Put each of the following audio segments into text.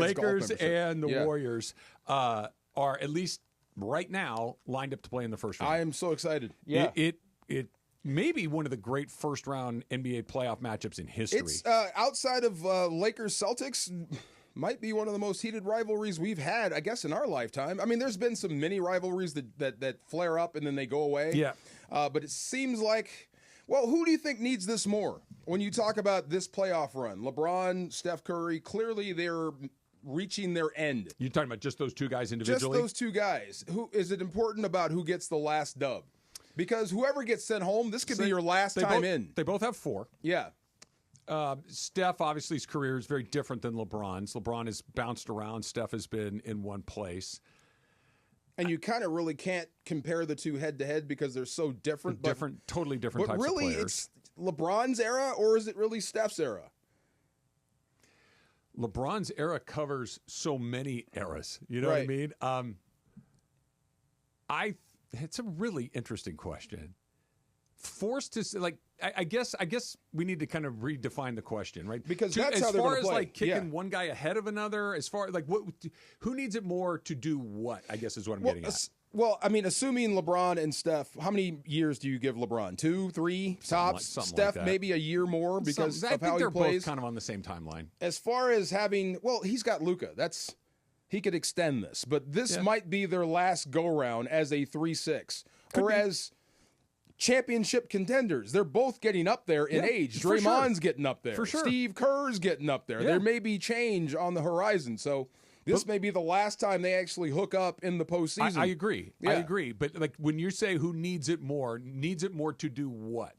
Lakers membership. and the Warriors are at least right now lined up to play in the first round. I am so excited. Yeah. It may be one of the great first-round NBA playoff matchups in history. It's outside of Lakers-Celtics, might be one of the most heated rivalries we've had, I guess, in our lifetime. I mean, there's been some mini rivalries that flare up and then they go away. Yeah. But it seems like, well, who do you think needs this more? When you talk about this playoff run, LeBron, Steph Curry, clearly they're reaching their end. You're talking about just those two guys individually? Just those two guys. Who is it important about who gets the last dub? Because whoever gets sent home, this could be your last time in. They both have 4. Yeah. Steph, obviously, his career is very different than LeBron's. LeBron has bounced around. Steph has been in one place. And you kind of really can't compare the two head-to-head because they're so different. Totally different types of players. But really, it's LeBron's era, or is it really Steph's era? LeBron's era covers so many eras. You know what I mean? It's a really interesting question. Forced to like, I guess we need to kind of redefine the question, right? Because that's how they're going to play. As far as like kicking one guy ahead of another, as far like who needs it more to do what? I guess is what I'm getting at. Well, I mean, assuming LeBron and Steph, how many years do you give LeBron? 2, 3 tops. Something Steph like maybe a year more because of how he plays. They're both kind of on the same timeline. As far as having, well, he's got Luka. He could extend this, but this might be their last go-round as a 3-6. Or as championship contenders. They're both getting up there in age. Draymond's getting up there. For sure. Steve Kerr's getting up there. There may be change on the horizon. So this may be the last time they actually hook up in the postseason. I agree. Yeah. I agree. But like when you say who needs it more to do what?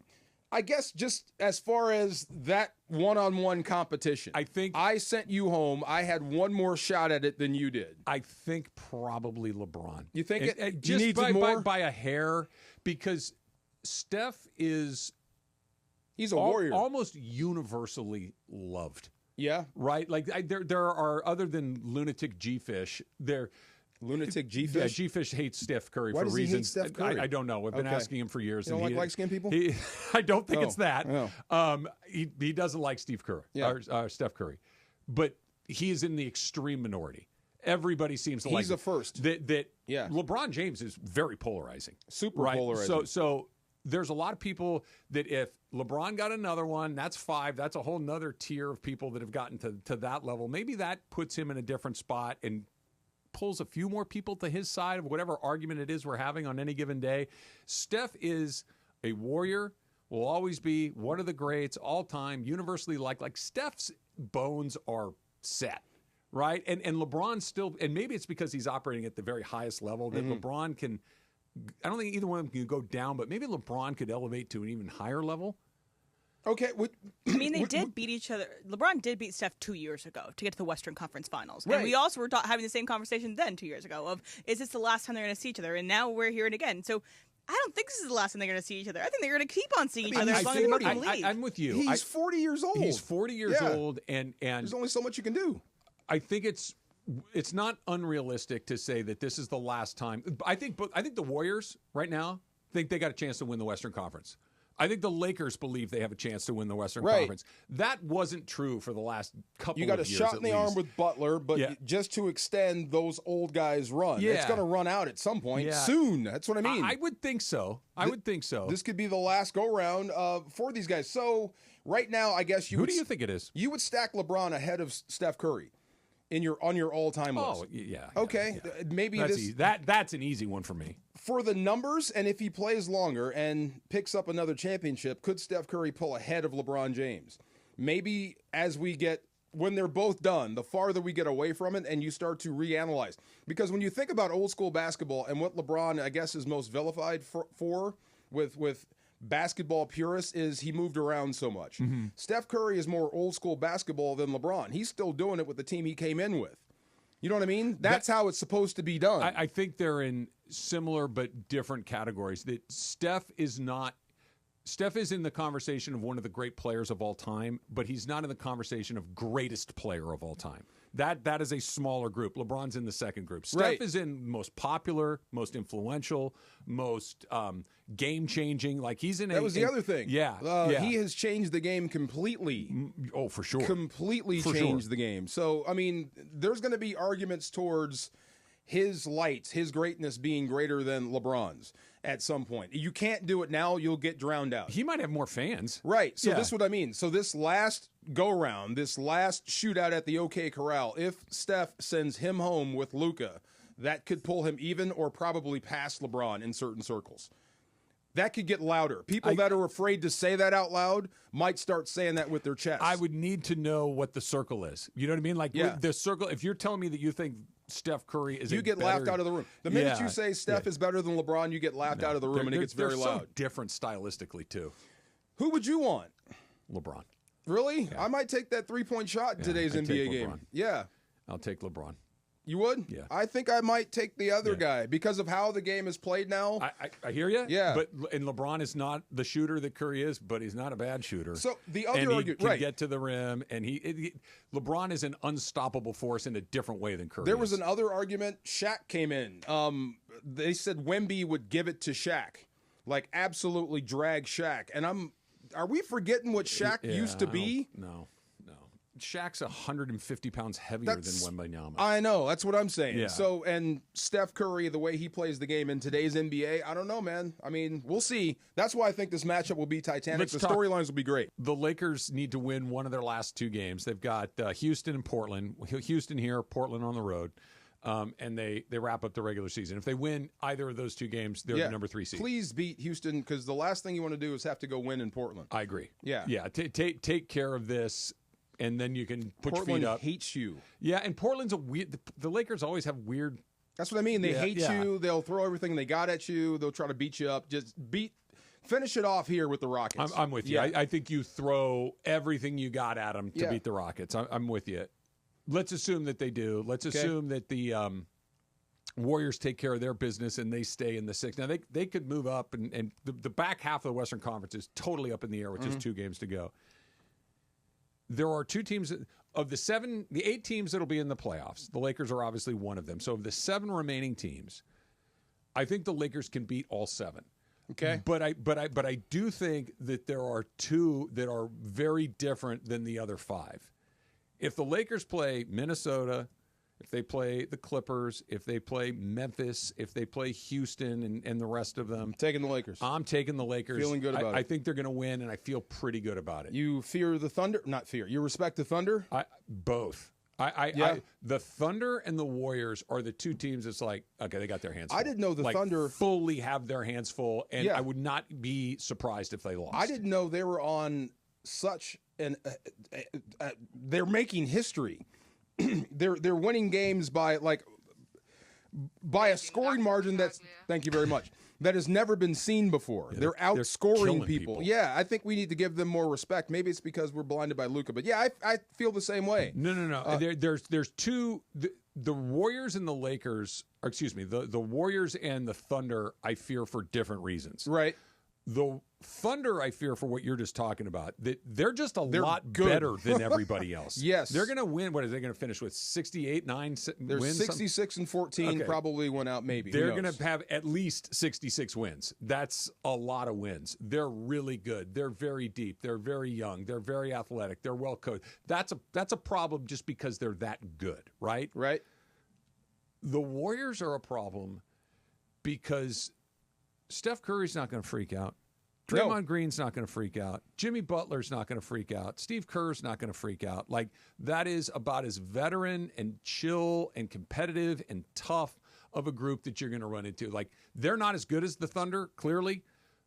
I guess just as far as that one-on-one competition. I think I sent you home. I had one more shot at it than you did. I think probably LeBron. You think it just needs it more? By a hair, because Steph he's a warrior. Almost universally loved. Yeah. Right? Like there are, other than lunatic G-Fish, Lunatic G-Fish? Yeah, G-Fish hates Steph Curry for reasons. Why does he hate Steph Curry? I don't know. I've been asking him for years. You don't like light-skinned people? I don't think it's that. Oh. He doesn't like Steve Curry, or Steph Curry. But he is in the extreme minority. Everybody seems to like him. He's the first. LeBron James is very polarizing. Super polarizing. So there's a lot of people that if LeBron got another one, that's 5. That's a whole nother tier of people that have gotten to that level. Maybe that puts him in a different spot and pulls a few more people to his side of whatever argument it is we're having on any given day. Steph is a warrior, will always be one of the greats all time, universally liked. Like Steph's bones are set, right? And LeBron still, and maybe it's because he's operating at the very highest level that LeBron can, I don't think either one of them can go down, but maybe LeBron could elevate to an even higher level. Okay. I mean, they did beat each other. LeBron did beat Steph 2 years ago to get to the Western Conference Finals. Right. And we also were having the same conversation then 2 years ago of, is this the last time they're going to see each other? And now we're hearing it again. So I don't think this is the last time they're going to see each other. I think they're going to keep on seeing each other as long as they're both in the league. I'm with you. He's 40 years old. He's 40 years old, and there's only so much you can do. I think it's not unrealistic to say that this is the last time. I think the Warriors right now think they got a chance to win the Western Conference. I think the Lakers believe they have a chance to win the Western Conference. That wasn't true for the last couple of years. You got a shot in the arm with Butler, but just to extend those old guys' run. It's going to run out at some point soon. That's what I mean. I would think so. This could be the last go-round for these guys. So right now, I guess Who do you think it is? You would stack LeBron ahead of Steph Curry on your all-time list. Oh, yeah. Okay. Yeah. Maybe that's an easy one for me. For the numbers, and if he plays longer and picks up another championship, could Steph Curry pull ahead of LeBron James? Maybe when they're both done, the farther we get away from it and you start to reanalyze. Because when you think about old school basketball and what LeBron, I guess, is most vilified for with basketball purists is he moved around so much. Mm-hmm. Steph Curry is more old school basketball than LeBron. He's still doing it with the team he came in with. You know what I mean? That's how it's supposed to be done. I think they're in similar but different categories. That Steph is in the conversation of one of the great players of all time, but he's not in the conversation of greatest player of all time. That is a smaller group. LeBron's in the second group. Steph Right. is in most popular, most influential, most game-changing. Like, he's in That was the other thing. Yeah. He has changed the game completely. Oh, for sure. Completely For changed sure. the game. So, I mean, there's going to be arguments towards his lights, his greatness being greater than LeBron's at some point. You can't do it now. You'll get drowned out. He might have more fans. Right. So Yeah. this is what I mean. So this last go-round, this last shootout at the OK Corral, if Steph sends him home with Luka, that could pull him even or probably past LeBron in certain circles. That could get louder. People that are afraid to say that out loud might start saying that with their chest. I would need to know what the circle is. You know what I mean? Like, Yeah. the circle, if you're telling me that you think Steph Curry is You a get better, laughed out of the room. The minute Yeah. you say Steph is better than LeBron, you get laughed out of the room, and it gets very they're loud. so different stylistically, too. Who would you want? LeBron. Really? I might take that three-point shot in today's I'd NBA take game. LeBron. Yeah. I'll take LeBron. You would? Yeah. I think I might take the other guy because of how the game is played now. I hear you. Yeah. And LeBron is not the shooter that Curry is, but he's not a bad shooter. So the and other he argument, can right? get to the rim, and LeBron is an unstoppable force in a different way than Curry. There was is. another argument. Shaq came in. They said Wemby would give it to Shaq, like absolutely drag Shaq. And are we forgetting what Shaq used to be? No. Shaq's 150 pounds heavier than Wembanyama. I know. That's what I'm saying. Yeah. So, and Steph Curry, the way he plays the game in today's NBA, I don't know, man. I mean, we'll see. That's why I think this matchup will be titanic. The storylines will be great. The Lakers need to win one of their last two games. They've got Houston and Portland. Houston here, Portland on the road. And they wrap up the regular season. If they win either of those two games, they're the number 3 seed. Please beat Houston, because the last thing you want to do is have to go win in Portland. I agree. Yeah. Yeah. Take care of this, and then you can put Portland your feet up. hates you. Yeah, and Portland's a weird. The Lakers always have weird. That's what I mean. They hate yeah. you. They'll throw everything they got at you. They'll try to beat you up. Finish it off here with the Rockets. I'm with you. Yeah. I think you throw everything you got at them to beat the Rockets. I'm with you. Let's assume that they do. Let's assume that the Warriors take care of their business and they stay in the 6. Now, they could move up, and the back half of the Western Conference is totally up in the air with just 2 games to go. There are 2 teams of the 8 teams that'll be in the playoffs. The Lakers are obviously one of them. So of the 7 remaining teams, I think the Lakers can beat all 7. Okay. But I do think that there are 2 that are very different than the other 5. If the Lakers play Minnesota, if they play the Clippers, if they play Memphis, if they play Houston and the rest of them, Taking the Lakers. I'm taking the Lakers. Feeling good about it. I think they're going to win, and I feel pretty good about it. You fear the Thunder? Not fear. You respect the Thunder? Both. The Thunder and the Warriors are the 2 teams that's like, okay, they got their hands full. I didn't know the Thunder fully have their hands full, and I would not be surprised if they lost. I didn't know they were on such an they're making history. They're winning games by a scoring margin that's thank you very much. That has never been seen before. Yeah, they're outscoring killing people. people. Yeah, I think we need to give them more respect. Maybe it's because we're blinded by Luka, but yeah, I feel the same way. No. There's 2. The Warriors and the Lakers, or excuse me, the Warriors and the Thunder, I fear for different reasons. Right. The Thunder, I fear for what you're just talking about. They're just they're lot good. better than everybody else. Yes. They're going to win. What are they going to finish with? 68, 9 They're wins? 66 and 14, Okay. probably went out maybe. They're going to have at least 66 wins. That's a lot of wins. They're really good. They're very deep. They're very young. They're very athletic. They're well coached. That's a problem just because they're that good, right? Right. The Warriors are a problem because Steph Curry's not going to freak out. Draymond Green's not going to freak out. Jimmy Butler's not going to freak out. Steve Kerr's not going to freak out. Like, that is about as veteran and chill and competitive and tough of a group that you're going to run into. Like, they're not as good as the Thunder, clearly,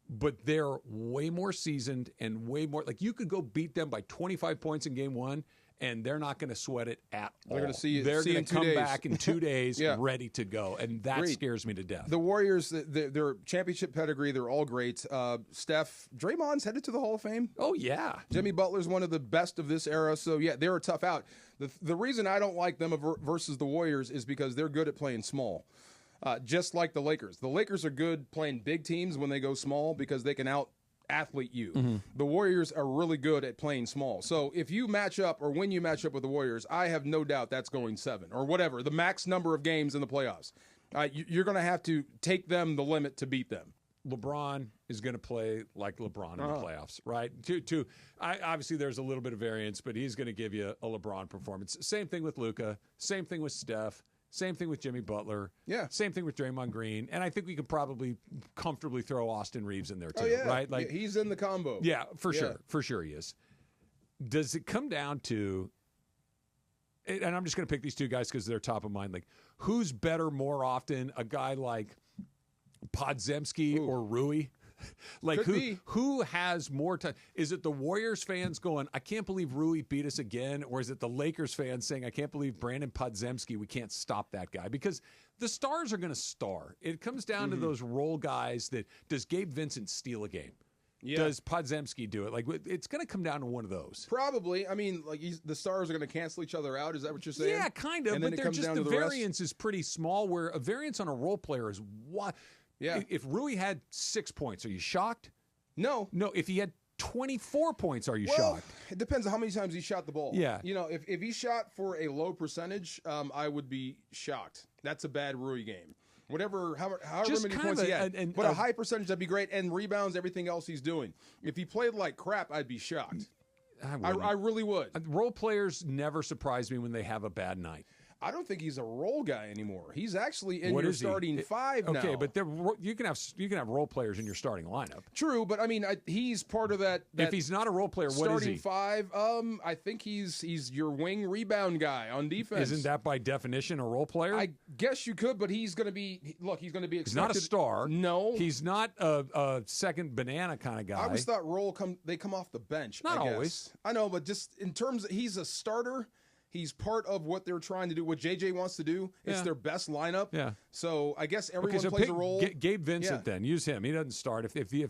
but they're way more seasoned and way more. Like, you could go beat them by 25 points in game 1, and they're not going to sweat it at all. They're going to see They're going going to come back in 2 days ready to go, and that Great. scares me to death. The Warriors, their championship pedigree, they're all great. Steph, Draymond's headed to the Hall of Fame. Oh, yeah. Jimmy Butler's one of the best of this era. So, yeah, they're a tough out. The reason I don't like them versus the Warriors is because they're good at playing small, just like the Lakers. The Lakers are good playing big teams when they go small because they can athlete you. Mm-hmm. The Warriors are really good at playing small. So if you match up or when you match up with the Warriors, I have no doubt that's going 7 or whatever, the max number of games in the playoffs. You're going to have to take them the limit to beat them. LeBron is going to play like LeBron in the playoffs, right? Obviously, there's a little bit of variance, but he's going to give you a LeBron performance. Same thing with Luka. Same thing with Steph. Same thing with Jimmy Butler. Yeah. Same thing with Draymond Green. And I think we could probably comfortably throw Austin Reaves in there too, right? Like he's in the combo. Yeah, for sure. For sure he is. Does it come down to, and I'm just going to pick these two guys because they're top of mind, like who's better more often, a guy like Podziemski or Rui? Like who has more time? Is it the Warriors fans going, I can't believe Rui beat us again? Or is it the Lakers fans saying, I can't believe Brandon Podziemski, we can't stop that guy? Because the stars are going to star. It comes down to those role guys that, does Gabe Vincent steal a game? Yeah. Does Podziemski do it? Like, it's going to come down to one of those. Probably. I mean, like the stars are going to cancel each other out. Is that what you're saying? Yeah, kind of. But the variance is pretty small, where a variance on a role player is what? Yeah. If Rui had 6 points, are you shocked? No. No. If he had 24 points, are you well, shocked? It depends on how many times he shot the ball. Yeah. You know, if he shot for a low percentage, I would be shocked. That's a bad Rui game. However many points he had. But a high percentage, that'd be great. And rebounds, everything else he's doing. If he played like crap, I'd be shocked. I really would. Role players never surprise me when they have a bad night. I don't think he's a role guy anymore. He's actually in your starting 5 now. Okay, but you can have role players in your starting lineup. True, but I mean, he's part of that. If he's not a role player, what is he? Starting 5. I think he's your wing rebound guy on defense. Isn't that by definition a role player? I guess you could, but he's going to be. Look, he's going to be expected. He's not a star. No, he's not a second banana kind of guy. I always thought they come off the bench. Not always. I know, but just in terms of he's a starter. He's part of what they're trying to do, what JJ wants to do. It's their best lineup. Yeah. So I guess everyone plays a role. Gabe Vincent, then. Use him. He doesn't start. If the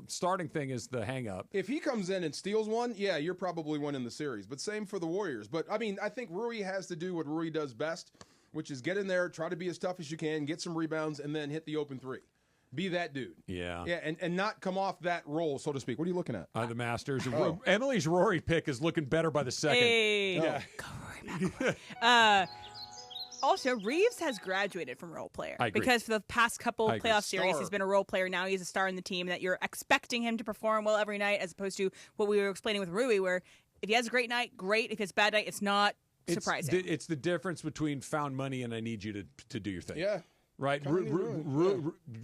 starting thing is the hang-up. If he comes in and steals one, yeah, you're probably winning the series. But same for the Warriors. But, I mean, I think Rui has to do what Rui does best, which is get in there, try to be as tough as you can, get some rebounds, and then hit the open 3. Be that dude. Yeah. Yeah, and not come off that role, so to speak. What are you looking at? The Masters. Emily's Rory pick is looking better by the second. Hey. Yeah. Go Rory McIlroy. Also, Reaves has graduated from role player. I agree. Because for the past couple playoff series, he's been a role player. Now he's a star in the team that you're expecting him to perform well every night, as opposed to what we were explaining with Rui, where if he has a great night, great. If he has a bad night, it's not surprising. It's the difference between found money and I need you to do your thing. Yeah. Right,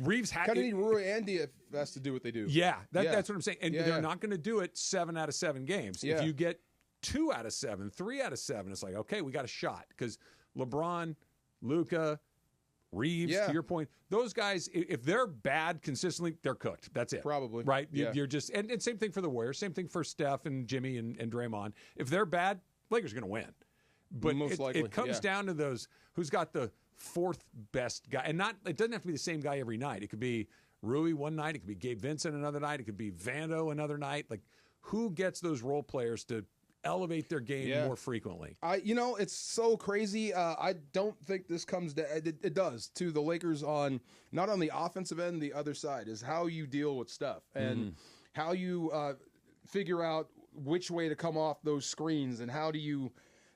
Reaves kind of need Rui and DFS to do what they do. Yeah, that's what I'm saying. And they're not going to do it 7 out of 7 games. Yeah. If you get 2 out of 7, 3 out of 7, it's like, okay, we got a shot. Because LeBron, Luka, Reaves, to your point, those guys, if they're bad consistently, they're cooked. That's it. Probably. Right? You're just, and same thing for the Warriors, same thing for Steph and Jimmy and Draymond. If they're bad, Lakers are going to win. But most likely, it comes down to those, who's got the 4th best guy, and it doesn't have to be the same guy every night. It could be Rui one night, it could be Gabe Vincent another night, it could be Vando another night. Like, who gets those role players to elevate their game more frequently? It's so crazy. I don't think this comes down. It does to the Lakers on not on the offensive end, the other side is how you deal with stuff and how you figure out which way to come off those screens and how do you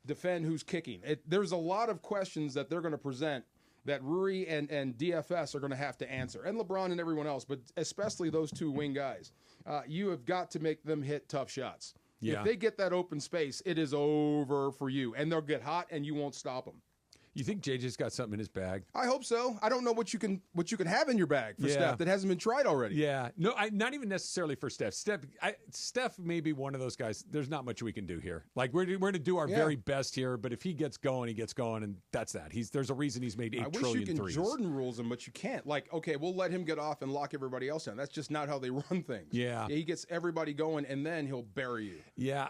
defend who's kicking. There's a lot of questions that they're going to present that Rui and DFS are going to have to answer, and LeBron and everyone else, but especially those 2 wing guys. You have got to make them hit tough shots. Yeah. If they get that open space, it is over for you, and they'll get hot, and you won't stop them. You think JJ's got something in his bag? I hope so. I don't know what you can have in your bag for Steph that hasn't been tried already. Yeah, no, not even necessarily for Steph. Steph may be one of those guys. There's not much we can do here. Like we're going to do our very best here, but if he gets going, and that's that. There's a reason he's made 8 trillion threes. I wish you can Jordan rules him, but you can't. Like, okay, we'll let him get off and lock everybody else down. That's just not how they run things. Yeah, he gets everybody going, and then he'll bury you. Yeah,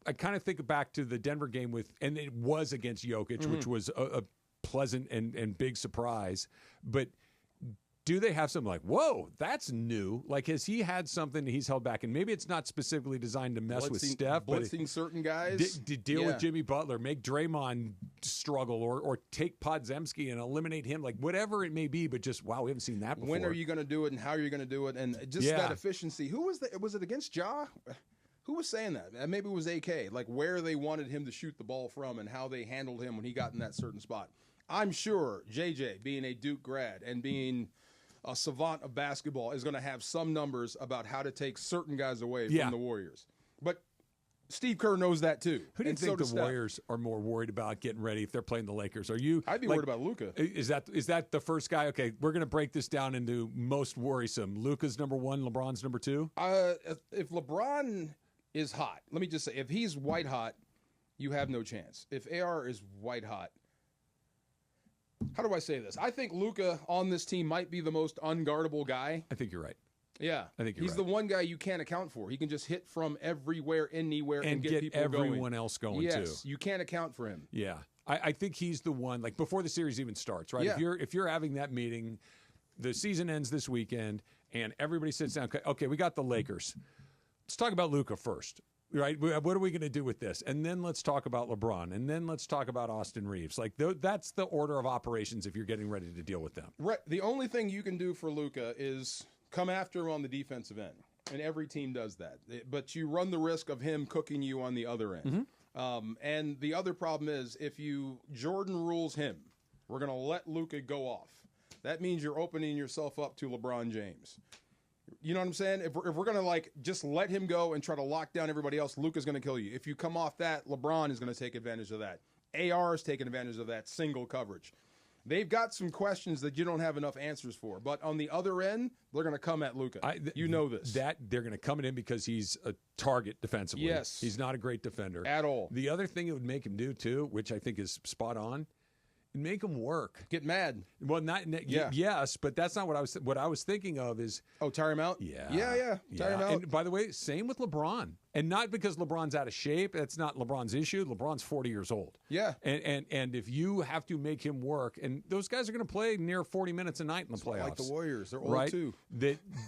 I kind of think back to the Denver game and it was against Jokic, which was a pleasant and big surprise. But do they have something like, whoa, that's new? Like, has he had something that he's held back? And maybe it's not specifically designed to mess with Steph, but blitzing certain guys. Deal with Jimmy Butler, make Draymond struggle, or take Podziemski and eliminate him, like whatever it may be. But just, wow, we haven't seen that before. When are you going to do it, and how are you going to do it? And just that efficiency. Who was that? Was it against Ja? Who was saying that? Maybe it was AK, like where they wanted him to shoot the ball from and how they handled him when he got in that certain spot. I'm sure JJ, being a Duke grad and being a savant of basketball, is going to have some numbers about how to take certain guys away from the Warriors. But Steve Kerr knows that too. Who do you think the Warriors are more worried about getting ready if they're playing the Lakers? Are you? I'd be worried about Luka. Is that the first guy? Okay, we're going to break this down into most worrisome. Luka's number one, LeBron's number two? If LeBron is hot, let me just say, if he's white hot, you have no chance. If AR is white hot, how do I say this? I think Luka on this team might be the most unguardable guy. I think you're right. Yeah, I think he's the one guy you can't account for. He can just hit from everywhere, anywhere, and get people everyone else going too. Yes, you can't account for him. Yeah, I think he's the one. Like before the series even starts, right? Yeah. If you're having that meeting, the season ends this weekend, and everybody sits down. Okay, we got the Lakers. Let's talk about Luka first, right? What are we going to do with this? And then let's talk about LeBron, and then let's talk about Austin Reaves. Like that's the order of operations if you're getting ready to deal with them. Right. The only thing you can do for Luka is come after him on the defensive end, and every team does that. But you run the risk of him cooking you on the other end. Mm-hmm. And the other problem is if you Jordan rules him, we're going to let Luka go off. That means you're opening yourself up to LeBron James. You know what I'm saying? If we're going to like just let him go and try to lock down everybody else, Luka's going to kill you. If you come off that, LeBron is going to take advantage of that. AR is taking advantage of that single coverage. They've got some questions that you don't have enough answers for. But on the other end, they're going to come at Luka. You know this. That they're going to come at him because he's a target defensively. Yes. He's not a great defender. At all. The other thing it would make him do, too, which I think is spot on, make him work. Get mad. Well, yes, but that's not what I was thinking of is tire him out? Yeah. Tire him out. And by the way, same with LeBron. And not because LeBron's out of shape. That's not LeBron's issue. LeBron's 40 years old. Yeah. And if you have to make him work, and those guys are going to play near 40 minutes a night in the playoffs. Like the Warriors. They're old right? too.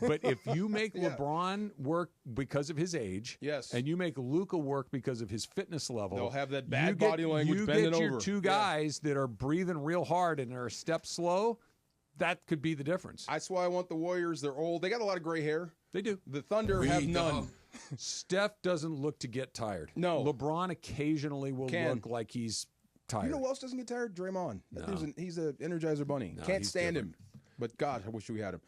But if you make LeBron work because of his age, yes, and you make Luka work because of his fitness level, they'll have that bad body language bending over. You get your two guys that are breathing real hard and are a step slow. That could be the difference. That's why I want the Warriors. They're old. They got a lot of gray hair. They do. The Thunder have none. Steph doesn't look to get tired. No. LeBron occasionally will look like he's tired. You know who else doesn't get tired? Draymond. No. He's an Energizer Bunny. No, Can't stand different. him. But God, I wish we had him.